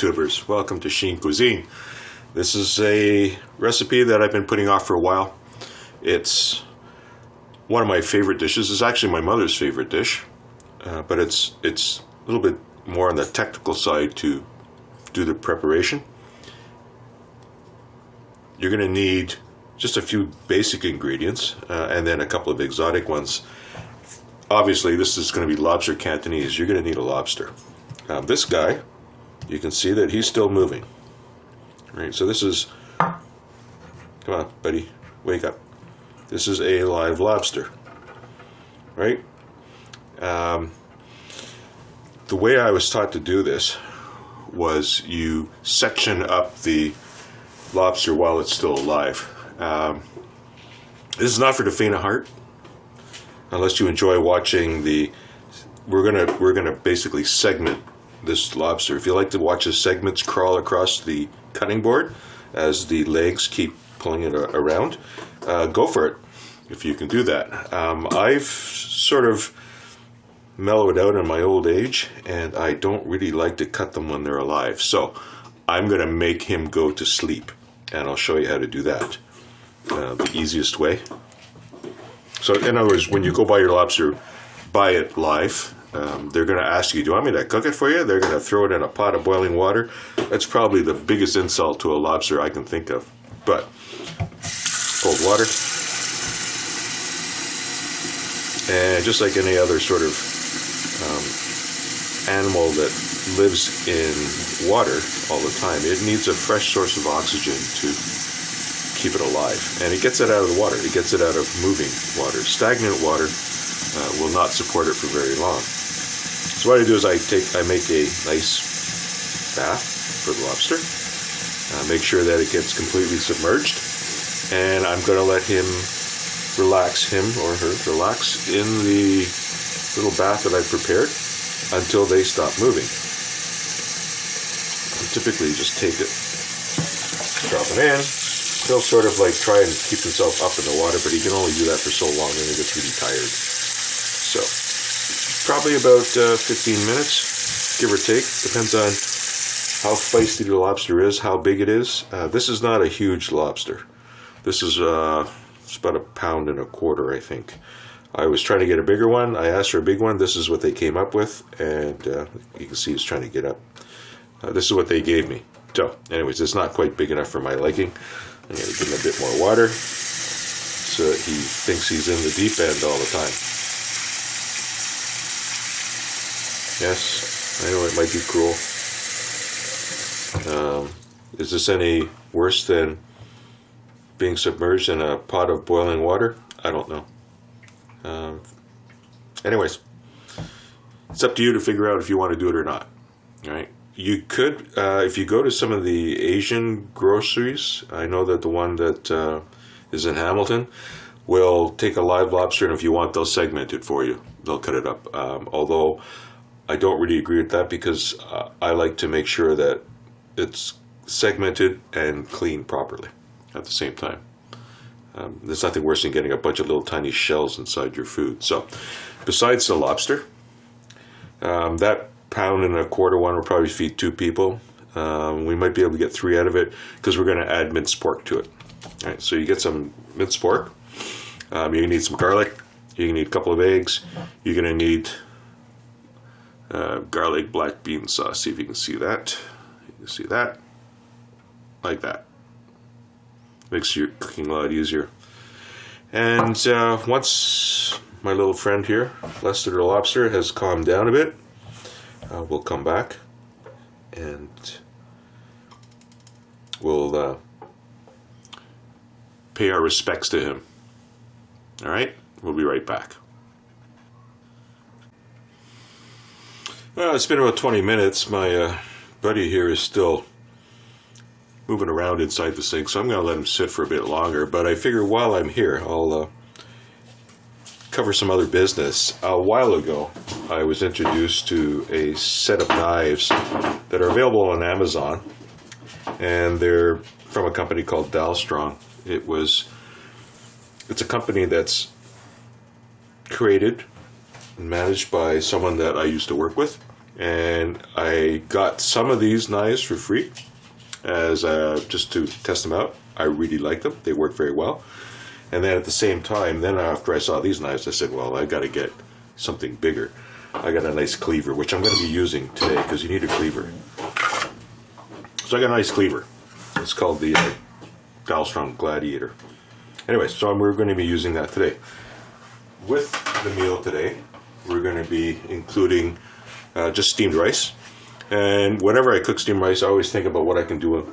YouTubers, welcome to SheinCuisine. This is a recipe that I've been putting off for a while. It's one of my favorite dishes. It's actually my mother's favorite dish, but it's a little bit more on the technical side to do the preparation. You're going to need just a few basic ingredients and then a couple of exotic ones. Obviously, this is going to be lobster Cantonese. You're going to need a lobster. This guy, you can see that he's still moving. Right, so this is, come on, buddy, wake up. This is a live lobster, right? The way I was taught to do this was you section up the lobster while it's still alive. This is not for the faint of heart, unless you enjoy watching the. We're gonna basically segment this lobster. If you like to watch the segments crawl across the cutting board as the legs keep pulling it around, go for it if you can do that. I've sort of mellowed out in my old age, and I don't really like to cut them when they're alive. So I'm gonna make him go to sleep, and I'll show you how to do that the easiest way. So in other words, when you go buy your lobster, buy it live. They're going to ask you, do you want me to cook it for you? They're going to throw it in a pot of boiling water. That's probably the biggest insult to a lobster I can think of. But cold water. And just like any other sort of animal that lives in water all the time, it needs a fresh source of oxygen to keep it alive. And it gets it out of the water. It gets it out of moving water. Stagnant water will not support it for very long. So what I do is I make a nice bath for the lobster. Make sure that it gets completely submerged, and I'm going to let him relax, him or her relax in the little bath that I've prepared until they stop moving. I typically just take it, drop it in. He'll sort of like try and keep himself up in the water, but he can only do that for so long and he gets really tired. So probably about 15 minutes, give or take. Depends on how feisty the lobster is, how big it is. This is not a huge lobster. This is it's about 1.25 pounds, I think. I was trying to get a bigger one. I asked for a big one. This is what they came up with, and you can see he's trying to get up. This is what they gave me. So, anyways, it's not quite big enough for my liking. I'm going to give him a bit more water so that he thinks he's in the deep end all the time. Yes, I know it might be cruel. Is this any worse than being submerged in a pot of boiling water? I don't know. Anyways, it's up to you to figure out if you want to do it or not. All right. You could, if you go to some of the Asian groceries, I know that the one that is in Hamilton will take a live lobster, and if you want, they'll segment it for you. They'll cut it up. Although I don't really agree with that, because I like to make sure that it's segmented and cleaned properly at the same time. There's nothing worse than getting a bunch of little tiny shells inside your food. So besides the lobster, that 1.25 pound one will probably feed 2 people. We might be able to get 3 out of it because we're going to add minced pork to it. All right, so you get some minced pork. You're going to need some garlic. You're going to need a couple of eggs. You're going to need garlic black bean sauce. See if you can see that. You can see that. Like that. Makes your cooking a lot easier. And once my little friend here, Lobster the Lobster, has calmed down a bit, we'll come back and we'll pay our respects to him. All right, we'll be right back. Well, it's been about 20 minutes. My buddy here is still moving around inside the sink, so I'm going to let him sit for a bit longer. But I figure while I'm here, I'll cover some other business. A while ago, I was introduced to a set of knives that are available on Amazon, and they're from a company called Dalstrong. It's a company that's created and managed by someone that I used to work with, And I got some of these knives for free as just to test them out. I really like them. They work very well. And then at the same time, then after I saw these knives, I said, well, I got to get something bigger. I got a nice cleaver, which I'm going to be using today because you need a cleaver. So I got a nice cleaver. It's called the Dahlstrom Gladiator. Anyway, so we're going to be using that today. With the meal today, we're going to be including just steamed rice. And whenever I cook steamed rice, I always think about what I can do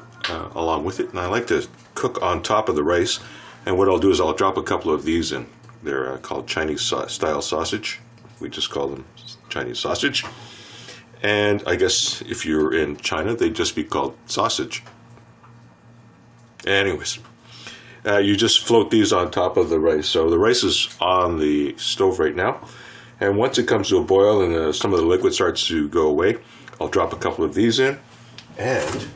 along with it. And I like to cook on top of the rice. And what I'll do is I'll drop a couple of these in. They're called Chinese style sausage. We just call them Chinese sausage. And I guess if you're in China, they'd just be called sausage. Anyways, you just float these on top of the rice. So the rice is on the stove right now. And once it comes to a boil and some of the liquid starts to go away, I'll drop a couple of these in. And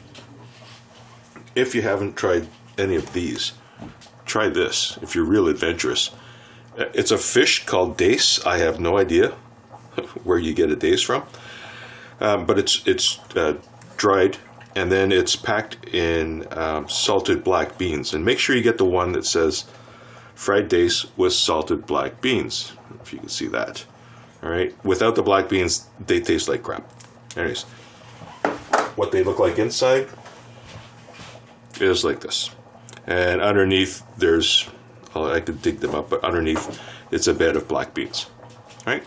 if you haven't tried any of these, try this if you're real adventurous. It's a fish called dace. I have no idea where you get a dace from, but it's dried, and then it's packed in salted black beans. And make sure you get the one that says fried dace with salted black beans, if you can see that. All right, without the black beans, they taste like crap. Anyways, what they look like inside is like this. And underneath, there's, I could dig them up, but underneath, it's a bed of black beans. Right?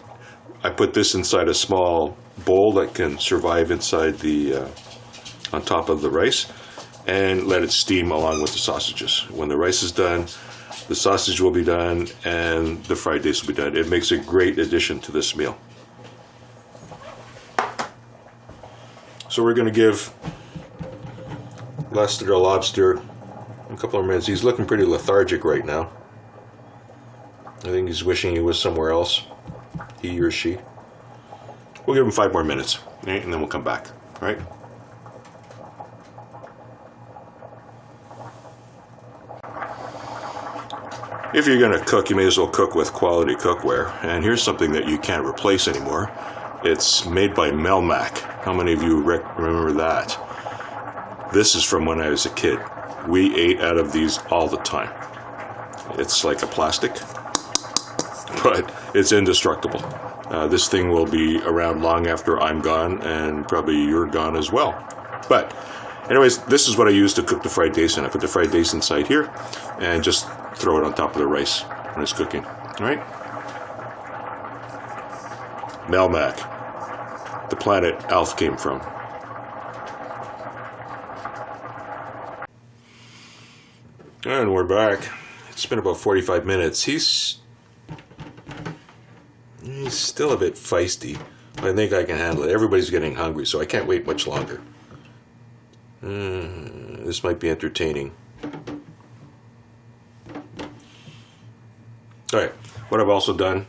I put this inside a small bowl that can survive inside the, on top of the rice, and let it steam along with the sausages. When the rice is done, the sausage will be done, and the fried dace will be done. It makes a great addition to this meal. So we're going to give Lobster the lobster a couple of minutes. He's looking pretty lethargic right now. I think he's wishing he was somewhere else, he or she. We'll give him 5 more minutes, right? And then we'll come back, all right? If you're going to cook, you may as well cook with quality cookware. And here's something that you can't replace anymore. It's made by Melmac. How many of you remember that? This is from when I was a kid. We ate out of these all the time. It's like a plastic, but it's indestructible. This thing will be around long after I'm gone, and probably you're gone as well. But anyways, this is what I use to cook the fried dace in. I put the fried dace inside here and just throw it on top of the rice when it's cooking. All right? Melmac, the planet Alf came from. And we're back. It's been about 45 minutes. He's still a bit feisty. I think I can handle it. Everybody's getting hungry, so I can't wait much longer. This might be entertaining. All right. What I've also done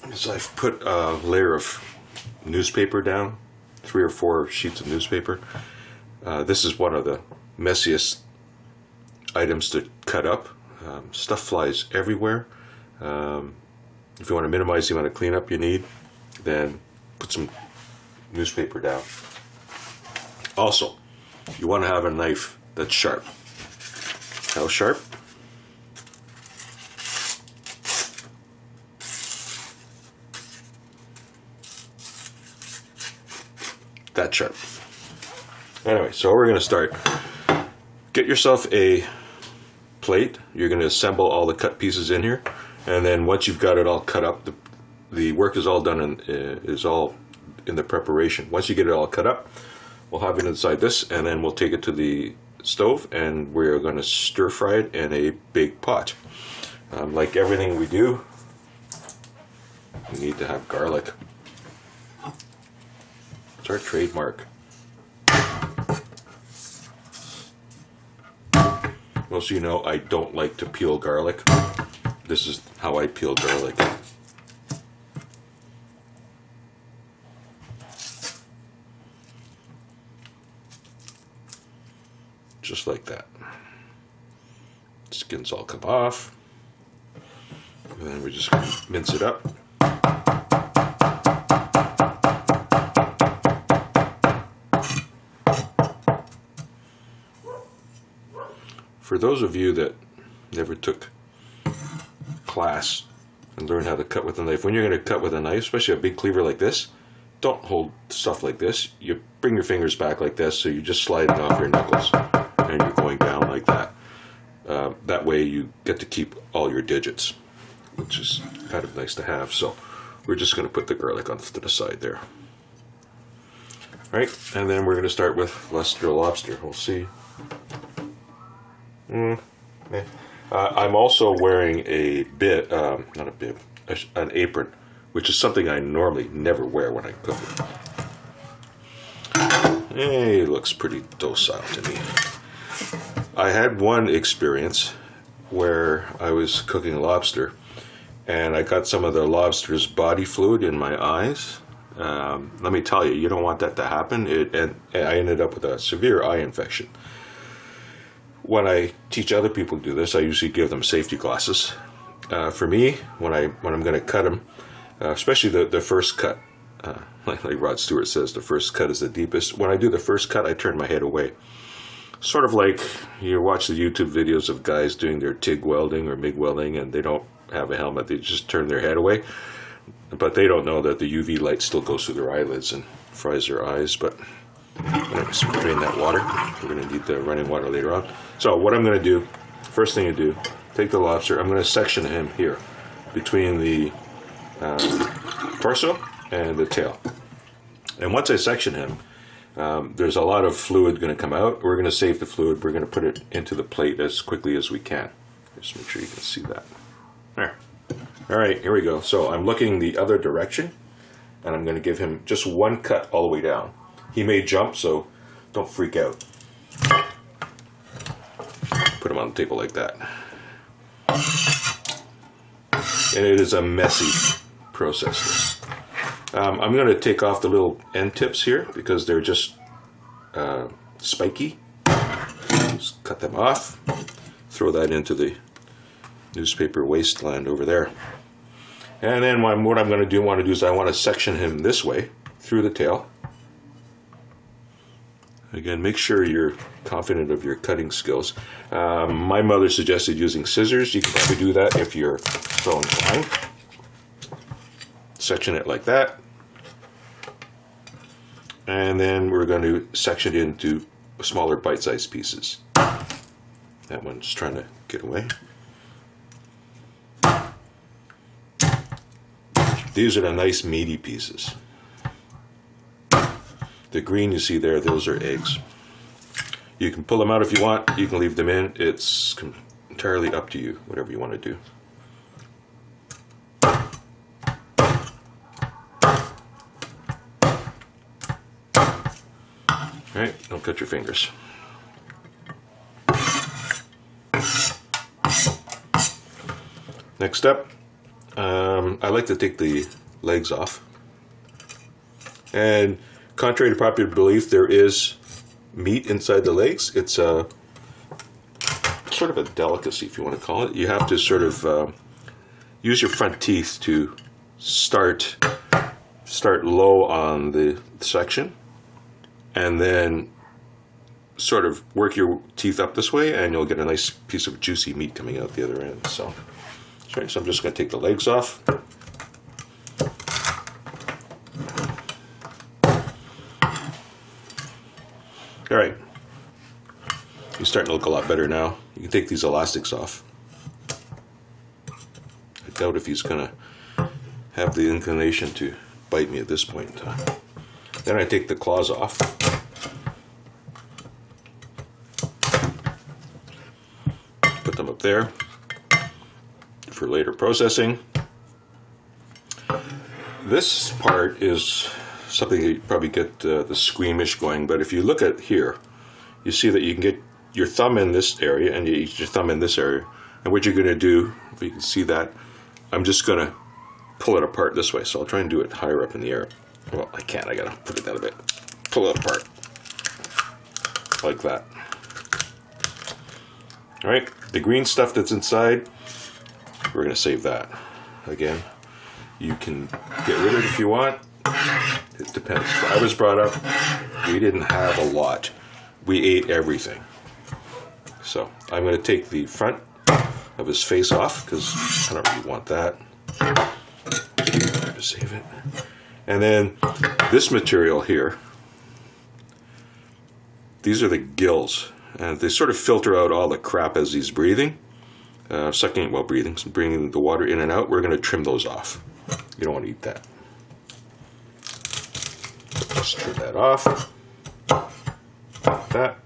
is I've put a layer of newspaper down, 3 or 4 sheets of newspaper. This is one of the messiest items to cut up. Stuff flies everywhere. If you want to minimize the amount of cleanup you need, then put some newspaper down. Also, you want to have a knife that's sharp. How sharp? That sharp. Anyway, so we're going to start. Get yourself a plate. You're going to assemble all the cut pieces in here, and then once you've got it all cut up, the work is all done and is all in the preparation. Once you get it all cut up, we'll have it inside this, and then we'll take it to the stove, and we're going to stir fry it in a big pot. Like everything we do, we need to have garlic. It's our trademark. Most of you know I don't like to peel garlic. This is how I peel garlic. Just like that. Skin's all come off. And then we're just going to mince it up. for those of you that never took class and learned how to cut with a knife, when you're going to cut with a knife, especially a big cleaver like this, don't hold stuff like this. You bring your fingers back like this, so you're just sliding off your knuckles and you're going down like that. That way you get to keep all your digits, which is kind of nice to have. So we're just going to put the garlic on to the side there. Right, and then we're going to start with lobster. We'll see. I'm also wearing a bib, not a bib, an apron, which is something I normally never wear when I cook it. It looks pretty docile to me. I had one experience where I was cooking lobster and I got some of the lobster's body fluid in my eyes. Let me tell you, you don't want that to happen. And I ended up with a severe eye infection. When I teach other people to do this, I usually give them safety glasses. For me, when I'm going to cut them, especially the first cut, like Rod Stewart says, the first cut is the deepest. When I do the first cut, I turn my head away. Sort of like you watch the YouTube videos of guys doing their TIG welding or MIG welding and they don't have a helmet, they just turn their head away. But they don't know that the UV light still goes through their eyelids and fries their eyes. But anyways, drain that water. We're going to need the running water later on. So what I'm going to do, first thing you do, take the lobster. I'm going to section him here between the torso and the tail. And once I section him, there's a lot of fluid going to come out. We're going to save the fluid. We're going to put it into the plate as quickly as we can. Just make sure you can see that. There. All right, here we go. So I'm looking the other direction, and I'm going to give him just one cut all the way down. He may jump, so don't freak out. Put him on the table like that. And it is a messy process. I'm going to take off the little end tips here because they're just spiky. Just cut them off. Throw that into the newspaper wasteland over there. And then what I'm going to do is I want to section him this way through the tail. Again, make sure you're confident of your cutting skills. My mother suggested using scissors. You can probably do that if you're so inclined. Section it like that. And then we're going to section it into smaller bite-sized pieces. That one's trying to get away. These are the nice meaty pieces. The green you see there, those are eggs. You can pull them out if you want. You can leave them in. It's entirely up to you, whatever you want to do. All right, don't cut your fingers. Next up, I like to take the legs off. And contrary to popular belief, there is meat inside the legs. It's a sort of a delicacy, if you want to call it. You have to sort of use your front teeth to start low on the section, and then sort of work your teeth up this way, and you'll get a nice piece of juicy meat coming out the other end. So I'm just going to take the legs off. All right, he's starting to look a lot better now. You can take these elastics off. I doubt if he's going to have the inclination to bite me at this point in time. Then I take the claws off. Put them up there for later processing. This part is something that you probably get the squeamish going, but if you look at here, you see that you can get your thumb in this area and you use your thumb in this area. And what you're going to do, if you can see that, I'm just going to pull it apart this way. So I'll try and do it higher up in the air. Well, I can't. I got to put it down a bit. Pull it apart. Like that. All right, the green stuff that's inside, we're going to save that. Again, you can get rid of it if you want. It depends. I was brought up, we didn't have a lot. We ate everything. So I'm going to take the front of his face off because I don't really want that. To save it. And then this material here, these are the gills, and they sort of filter out all the crap as he's breathing, bringing the water in and out. We're going to trim those off. You don't want to eat that. Just trim that off. Like that.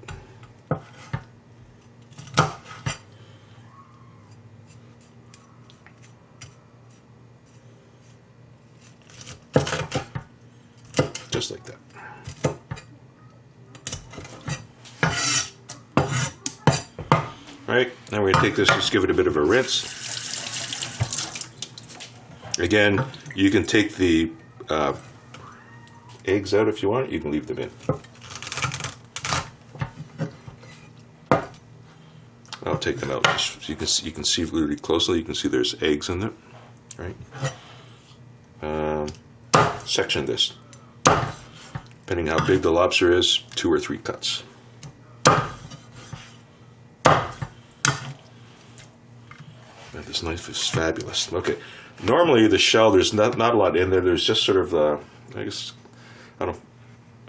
Just like that. Right, now we're going to take this, just give it a bit of a rinse. Again, you can take the eggs out if you want. You can leave them in. I'll take them out just so you can see really closely. You can see there's eggs in them, right? Section this. Depending how big the lobster is, 2 or 3 cuts. This knife is fabulous. Okay, normally the shell, there's not a lot in there. There's just sort of I guess, I don't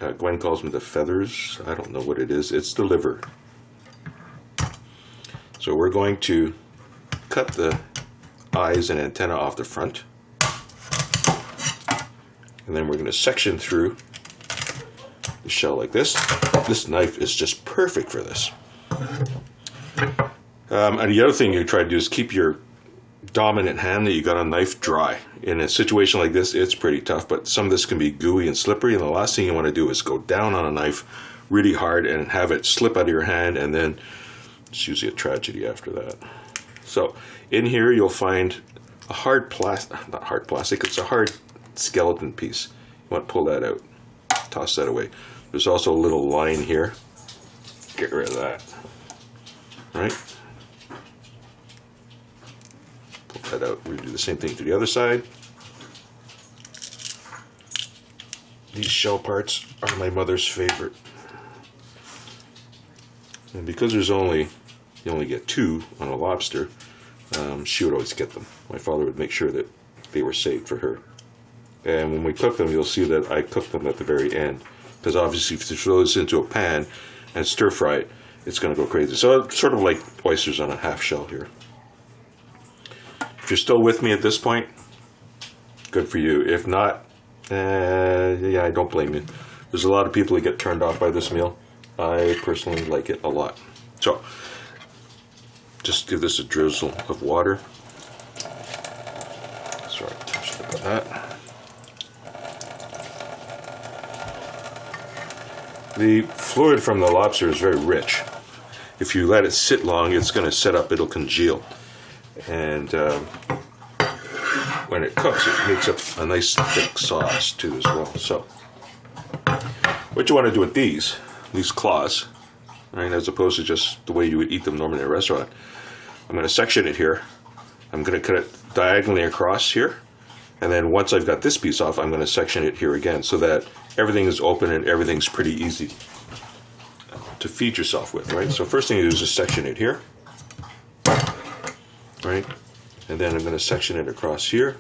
know, Gwen calls them the feathers. I don't know what it is. It's the liver. So we're going to cut the eyes and antenna off the front. And then we're going to section through the shell like this. This knife is just perfect for this. And the other thing you try to do is keep your dominant hand that you got on a knife dry. In a situation like this, it's pretty tough, but some of this can be gooey and slippery, and the last thing you want to do is go down on a knife really hard and have it slip out of your hand, and then it's usually a tragedy after that. So in here you'll find a hard plastic, not hard plastic, it's a hard skeleton piece. You want to pull that out, toss that away. There's also a little line here. Get rid of that. Right? Pull that out. We do the same thing to the other side. These shell parts are my mother's favorite. And because you only get 2 on a lobster, she would always get them. My father would make sure that they were saved for her. And when we cook them, you'll see that I cook them at the very end. Because obviously if you throw this into a pan and stir fry it, it's going to go crazy. So it's sort of like oysters on a half shell here. If you're still with me at this point, good for you. If not, yeah, I don't blame you. There's a lot of people that get turned off by this meal. I personally like it a lot. So, just give this a drizzle of water. Sorry, just about that. The fluid from the lobster is very rich. If you let it sit long, it's going to set up, it'll congeal. And when it cooks, it makes up a nice thick sauce too as well. So, what you want to do with these claws, right, as opposed to just the way you would eat them normally in a restaurant, I'm going to section it here. I'm going to cut it diagonally across here. And then once I've got this piece off, I'm going to section it here again so that everything is open and everything's pretty easy to feed yourself with, right? So first thing you do is just section it here, right? And then I'm going to section it across here.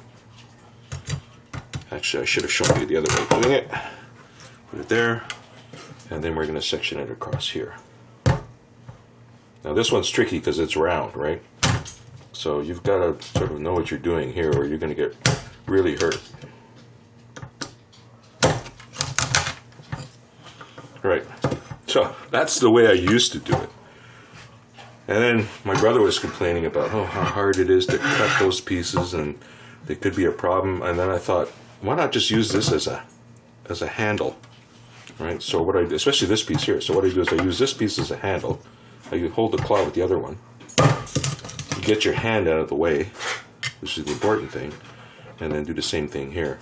Actually, I should have shown you the other way of doing it. Put it there, and then we're going to section it across here. Now this one's tricky because it's round, right? So you've got to sort of know what you're doing here or you're going to get really hurt. Right, so that's the way I used to do it. And then my brother was complaining about how hard it is to cut those pieces and they could be a problem. And then I thought, why not just use this as a handle, right? So what I do, especially this piece here, so what I do is I use this piece as a handle. I hold the claw with the other one. You get your hand out of the way, which is the important thing, and then do the same thing here.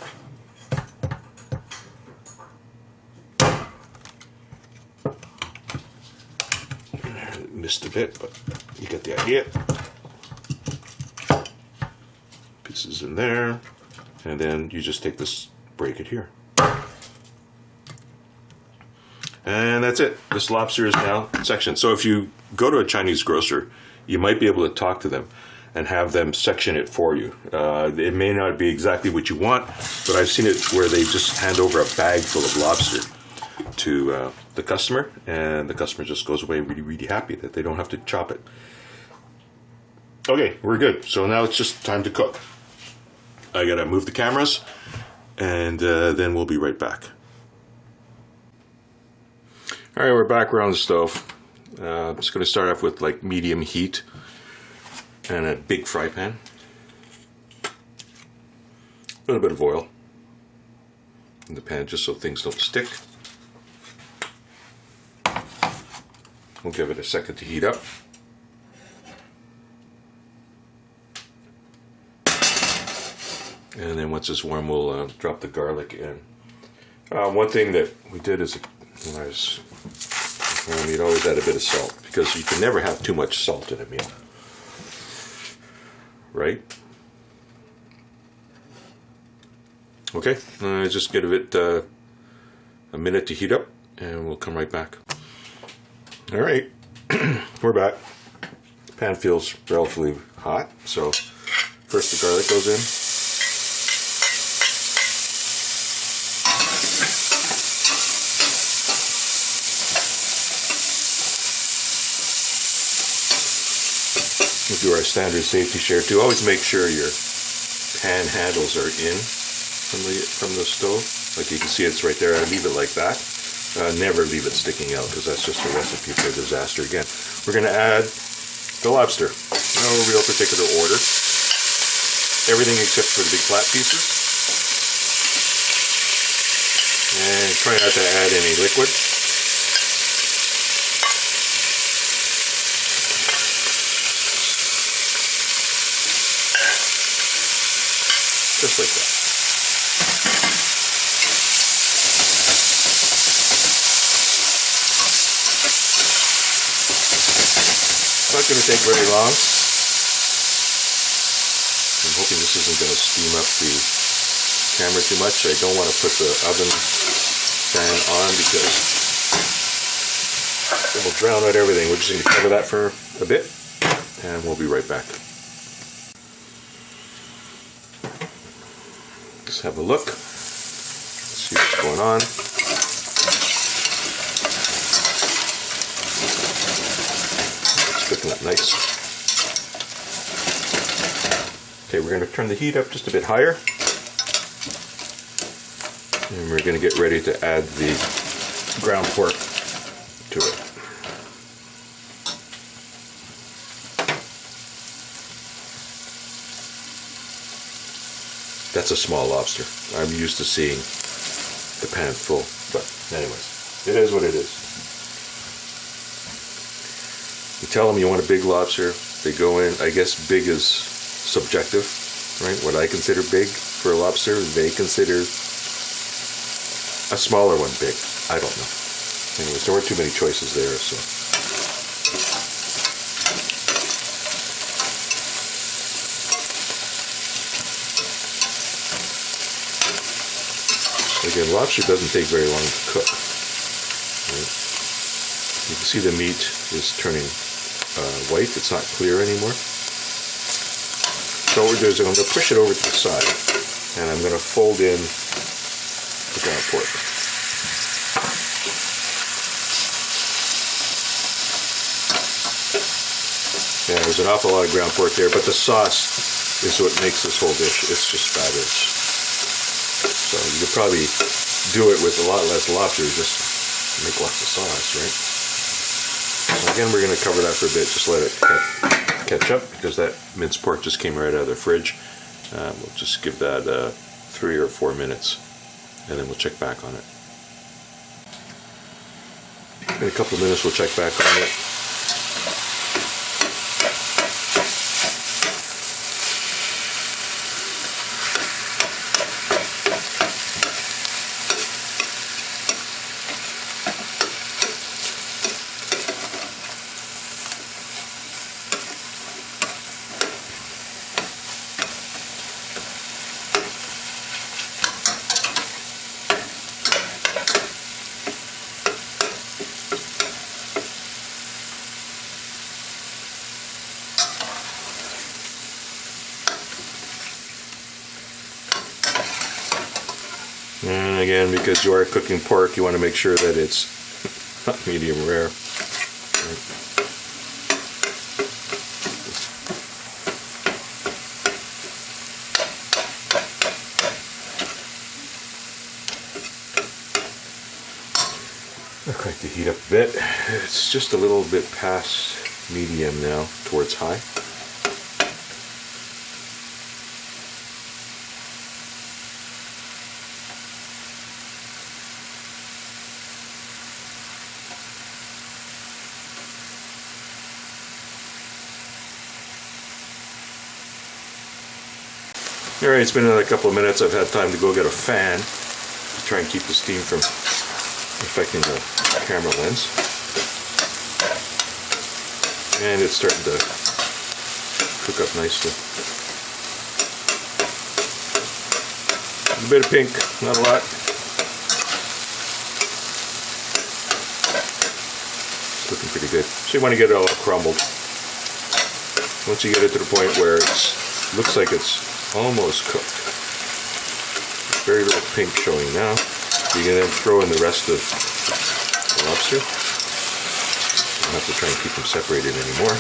Missed a bit, but you get the idea. Pieces in there, and then you just take this, break it here. And that's it. This lobster is now sectioned. So if you go to a Chinese grocer, you might be able to talk to them and have them section it for you. It may not be exactly what you want, but I've seen it where they just hand over a bag full of lobster to the customer, and the customer just goes away really, really happy that they don't have to chop it. Okay, we're good. So now it's just time to cook. I gotta move the cameras, and then we'll be right back. All right, we're back around the stove. I'm just gonna start off with like medium heat and a big fry pan. A little bit of oil in the pan just so things don't stick. We'll give it a second to heat up. And then once it's warm, we'll drop the garlic in. One thing that we did is when I was home, you'd always add a bit of salt, because you can never have too much salt in a meal, right? Okay, just give it a minute to heat up, and we'll come right back. All right, we're back. The pan feels relatively hot, so first the garlic goes in. We'll do our standard safety share too. Always make sure your pan handles are in from the stove. Like you can see, it's right there. I leave it like that. Never leave it sticking out, because that's just a recipe for disaster again. We're going to add the lobster. No real particular order. Everything except for the big flat pieces. And try not to add any liquid. Just like that. It's not going to take very long. I'm hoping this isn't going to steam up the camera too much. I don't want to put the oven fan on because it will drown out everything. We're just going to cover that for a bit, and we'll be right back. Let's have a look. Let's see what's going on. It's cooking up nice. Okay, we're going to turn the heat up just a bit higher. And we're going to get ready to add the ground pork to it. That's a small lobster. I'm used to seeing the pan full, but anyways, it is what it is. You tell them you want a big lobster, they go in. I guess big is subjective, right? What I consider big for a lobster, they consider a smaller one big. I don't know. Anyways, there weren't too many choices there, so. Again, lobster doesn't take very long to cook. Right? You can see the meat is turning white. It's not clear anymore. So what we're doing is I'm going to push it over to the side, and I'm going to fold in the ground pork. Yeah, there's an awful lot of ground pork there, but the sauce is what makes this whole dish. It's just fabulous. So you could probably do it with a lot less lobster, just make lots of sauce, right? So again, we're going to cover that for a bit, just let it catch up, because that minced pork just came right out of the fridge. We'll just give that 3 or 4 minutes, and then we'll check back on it. In a couple of minutes, we'll check back on it. And again, because you are cooking pork, you want to make sure that it's not medium rare. I'd like to heat up a bit. It's just a little bit past medium now, towards high. Alright, it's been another couple of minutes. I've had time to go get a fan to try and keep the steam from affecting the camera lens. And it's starting to cook up nicely. A bit of pink, not a lot. It's looking pretty good. So you want to get it all crumbled. Once you get it to the point where it looks like it's almost cooked. Very little pink showing now. You can then throw in the rest of the lobster. You don't have to try and keep them separated anymore.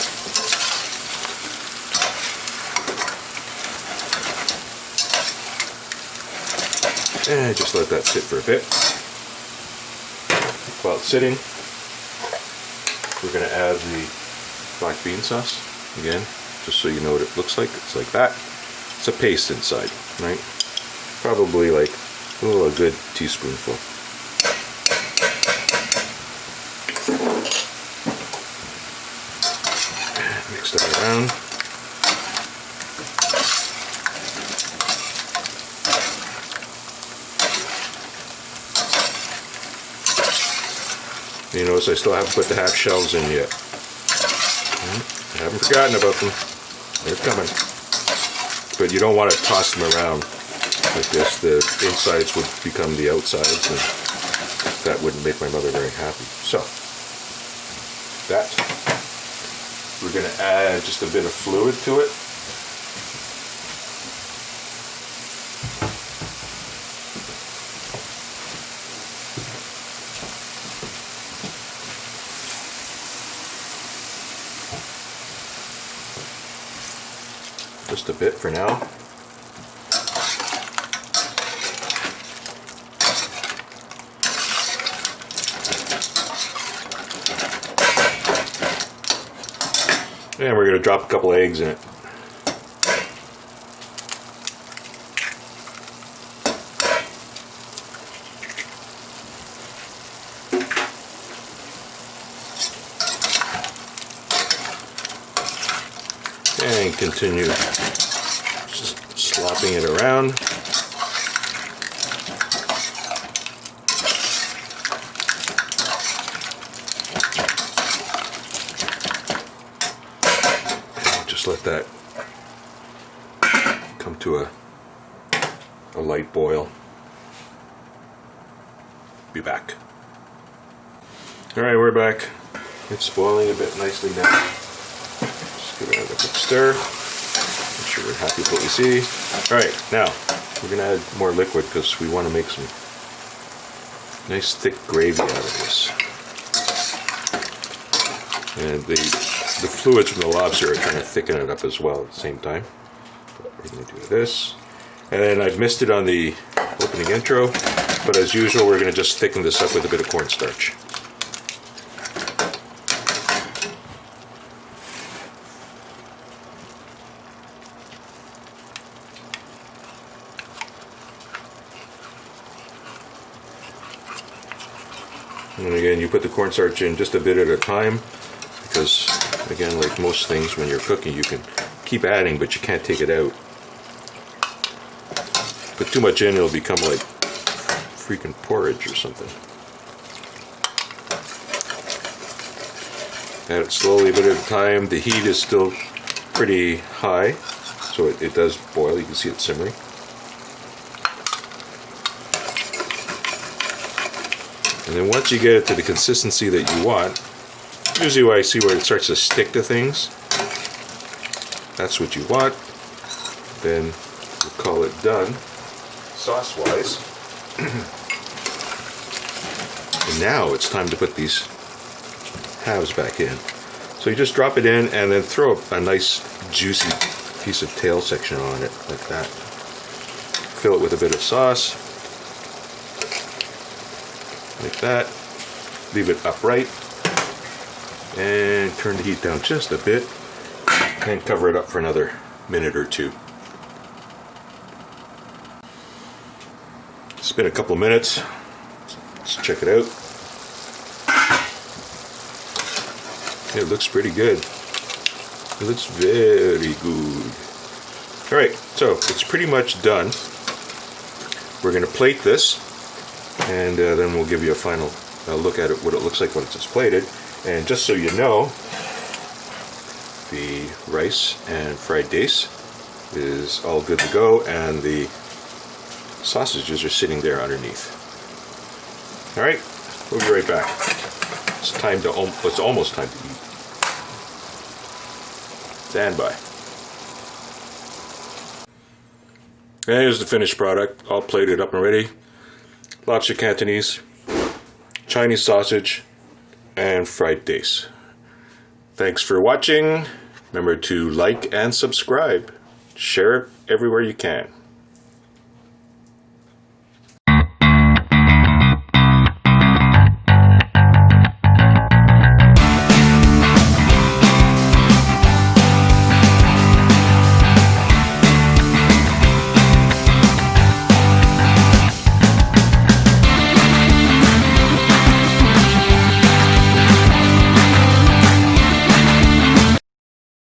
And just let that sit for a bit. While it's sitting, we're going to add the black bean sauce again, just so you know what it looks like. It's like that. It's a paste inside, right? Probably like a good teaspoonful. Mix that around. You notice I still haven't put the half shells in yet. I haven't forgotten about them. They're coming. But you don't want to toss them around like this. The insides would become the outsides, and that wouldn't make my mother very happy. So, that. We're going to add just a bit of fluid to it. Just a bit for now. And we're going to drop a couple eggs in it. And continue just slopping it around. And just let that come to a light boil. Be back. Alright, we're back. It's boiling a bit nicely now. Give it another quick stir. Make sure we're happy with what we see. Alright, now we're going to add more liquid because we want to make some nice thick gravy out of this. And the fluids from the lobster are trying to thicken it up as well at the same time. But we're going to do this. And then I've missed it on the opening intro, but as usual we're going to just thicken this up with a bit of cornstarch. And again, you put the cornstarch in just a bit at a time, because again, like most things when you're cooking, you can keep adding, but you can't take it out. Put too much in, it'll become like freaking porridge or something. Add it slowly, a bit at a time. The heat is still pretty high, so it does boil. You can see it simmering. And then once you get it to the consistency that you want, usually when I see where it starts to stick to things, that's what you want. Then we'll call it done, sauce-wise. And now it's time to put these halves back in. So you just drop it in and then throw a nice juicy piece of tail section on it like that. Fill it with a bit of sauce like that. Leave it upright and turn the heat down just a bit and cover it up for another minute or two. It's been a couple of minutes. Let's check it out. It looks pretty good. It looks very good. Alright, so it's pretty much done. We're going to plate this, and then we'll give you a final look at it, what it looks like once it's plated. And just so you know, the rice and fried dace is all good to go, and the sausages are sitting there underneath. Alright, we'll be right back. It's almost time to eat. Stand by. And here's the finished product, all plated up and ready. Lobster Cantonese, Chinese sausage, and fried dace. Thanks for watching. Remember to like and subscribe. Share it everywhere you can.